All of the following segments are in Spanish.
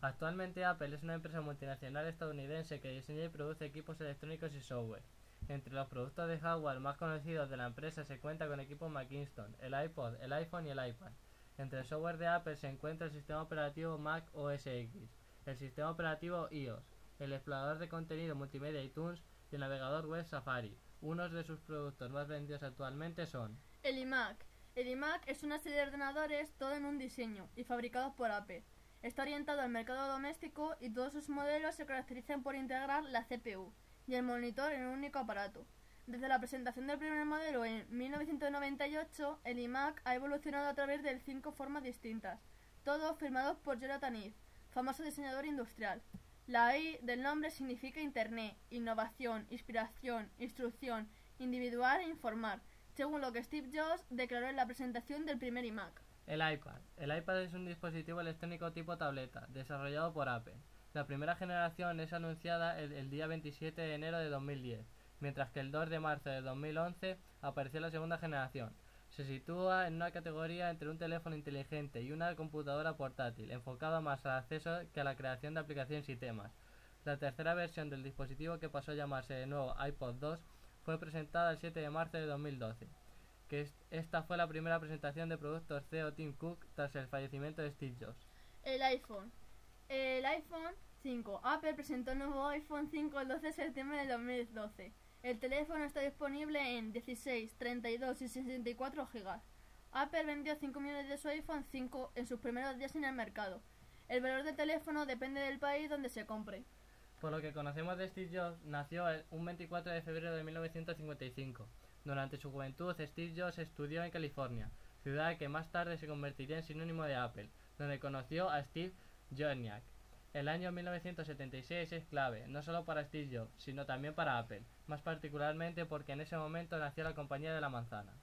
Actualmente Apple es una empresa multinacional estadounidense que diseña y produce equipos electrónicos y software. Entre los productos de hardware más conocidos de la empresa se cuenta con equipos Macintosh, el iPod, el iPhone y el iPad. Entre el software de Apple se encuentra el sistema operativo Mac OS X, el sistema operativo iOS, el explorador de contenido multimedia iTunes y el navegador web Safari. Unos de sus productos más vendidos actualmente son El iMac. El iMac es una serie de ordenadores todo en un diseño y fabricados por Apple. Está orientado al mercado doméstico y todos sus modelos se caracterizan por integrar la CPU y el monitor en un único aparato. Desde la presentación del primer modelo en 1998, el iMac ha evolucionado a través de 5 formas distintas, todos firmados por Jonathan Ive, famoso diseñador industrial. La I del nombre significa Internet, innovación, inspiración, instrucción, individual e informar, según lo que Steve Jobs declaró en la presentación del primer iMac. el iPad. El iPad es un dispositivo electrónico tipo tableta, desarrollado por Apple. La primera generación es anunciada el día 27 de enero de 2010, mientras que el 2 de marzo de 2011 apareció la segunda generación. Se sitúa en una categoría entre un teléfono inteligente y una computadora portátil, enfocada más al acceso que a la creación de aplicaciones y temas. La tercera versión del dispositivo, que pasó a llamarse de nuevo iPod 2, fue presentada el 7 de marzo de 2012. Esta fue la primera presentación de productos CEO Tim Cook tras el fallecimiento de Steve Jobs. El iPhone. El iPhone 5. Apple presentó el nuevo iPhone 5 el 12 de septiembre de 2012. El teléfono está disponible en 16, 32 y 64 GB. Apple vendió 5 millones de su iPhone 5 en sus primeros días en el mercado. El valor del teléfono depende del país donde se compre. Por lo que conocemos de Steve Jobs, nació un 24 de febrero de 1955. Durante su juventud, Steve Jobs estudió en California, ciudad que más tarde se convertiría en sinónimo de Apple, donde conoció a Steve Wozniak. El año 1976 es clave, no solo para Steve Jobs, sino también para Apple, más particularmente porque en ese momento nació la compañía de la manzana.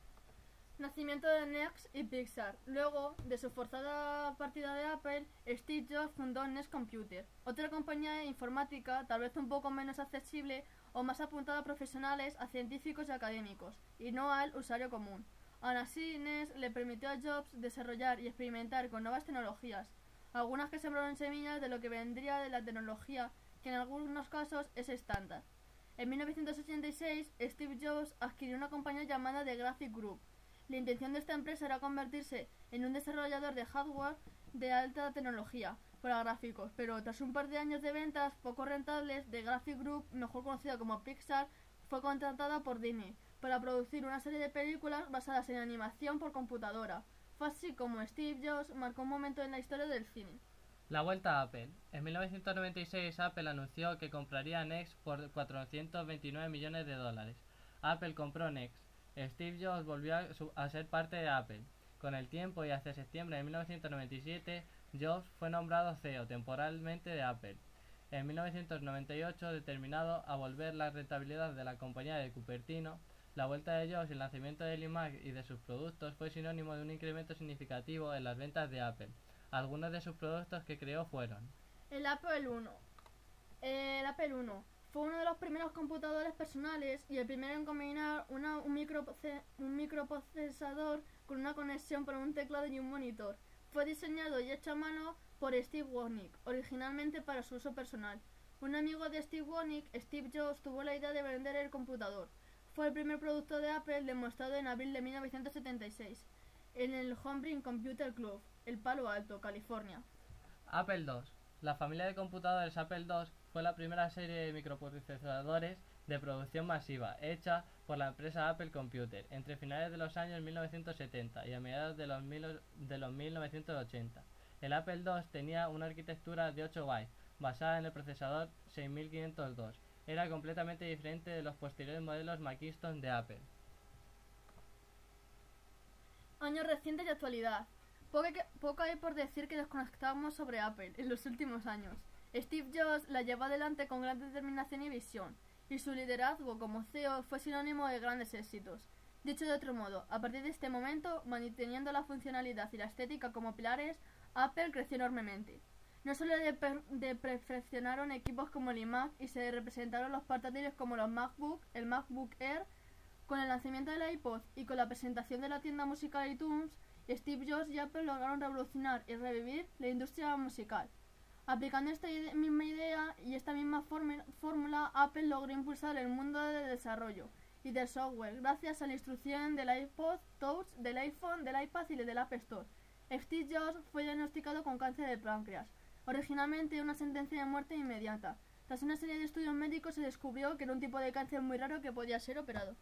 Nacimiento de Next y Pixar. Luego de su forzada partida de Apple, Steve Jobs fundó Next Computer, otra compañía de informática tal vez un poco menos accesible o más apuntada a profesionales, a científicos y académicos, y no al usuario común. Aún así, Next le permitió a Jobs desarrollar y experimentar con nuevas tecnologías, algunas que sembraron semillas de lo que vendría de la tecnología, que en algunos casos es estándar. En 1986, Steve Jobs adquirió una compañía llamada The Graphic Group. La intención de esta empresa era convertirse en un desarrollador de hardware de alta tecnología para gráficos, pero tras un par de años de ventas poco rentables, The Graphic Group, mejor conocida como Pixar, fue contratada por Disney para producir una serie de películas basadas en animación por computadora. Fue así como Steve Jobs marcó un momento en la historia del cine. La vuelta a Apple. En 1996 Apple anunció que compraría Next por 429 millones de dólares. Apple compró Next. Steve Jobs volvió a ser parte de Apple. Con el tiempo y hacia septiembre de 1997, Jobs fue nombrado CEO temporalmente de Apple. En 1998, determinado a volver la rentabilidad de la compañía de Cupertino, la vuelta de Jobs y el lanzamiento del iMac y de sus productos fue sinónimo de un incremento significativo en las ventas de Apple. Algunos de sus productos que creó fueron El Apple I. El Apple I fue uno de los primeros computadores personales y el primero en combinar un microprocesador con una conexión por un teclado y un monitor. Fue diseñado y hecho a mano por Steve Wozniak, originalmente para su uso personal. Un amigo de Steve Wozniak, Steve Jobs, tuvo la idea de vender el computador. Fue el primer producto de Apple demostrado en abril de 1976 en el Homebrew Computer Club, en Palo Alto, California. Apple II. La familia de computadores Apple II fue la primera serie de microprocesadores de producción masiva hecha por la empresa Apple Computer entre finales de los años 1970 y a mediados de los 1980. El Apple II tenía una arquitectura de 8 bytes basada en el procesador 6502. Era completamente diferente de los posteriores modelos Macintosh de Apple. Años recientes y actualidad. Poco hay por decir que desconectamos sobre Apple en los últimos años. Steve Jobs la llevó adelante con gran determinación y visión, y su liderazgo como CEO fue sinónimo de grandes éxitos. Dicho de otro modo, a partir de este momento, manteniendo la funcionalidad y la estética como pilares, Apple creció enormemente. No solo perfeccionaron equipos como el iMac y se representaron los portátiles como los MacBook, el MacBook Air. Con el lanzamiento del iPod y con la presentación de la tienda musical iTunes, Steve Jobs y Apple lograron revolucionar y revivir la industria musical. Aplicando esta misma idea y esta misma fórmula, Apple logró impulsar el mundo del desarrollo y del software gracias a la instrucción del iPod Touch, del iPhone, del iPad y del App Store. Steve Jobs fue diagnosticado con cáncer de páncreas, originalmente una sentencia de muerte inmediata. Tras una serie de estudios médicos se descubrió que era un tipo de cáncer muy raro que podía ser operado.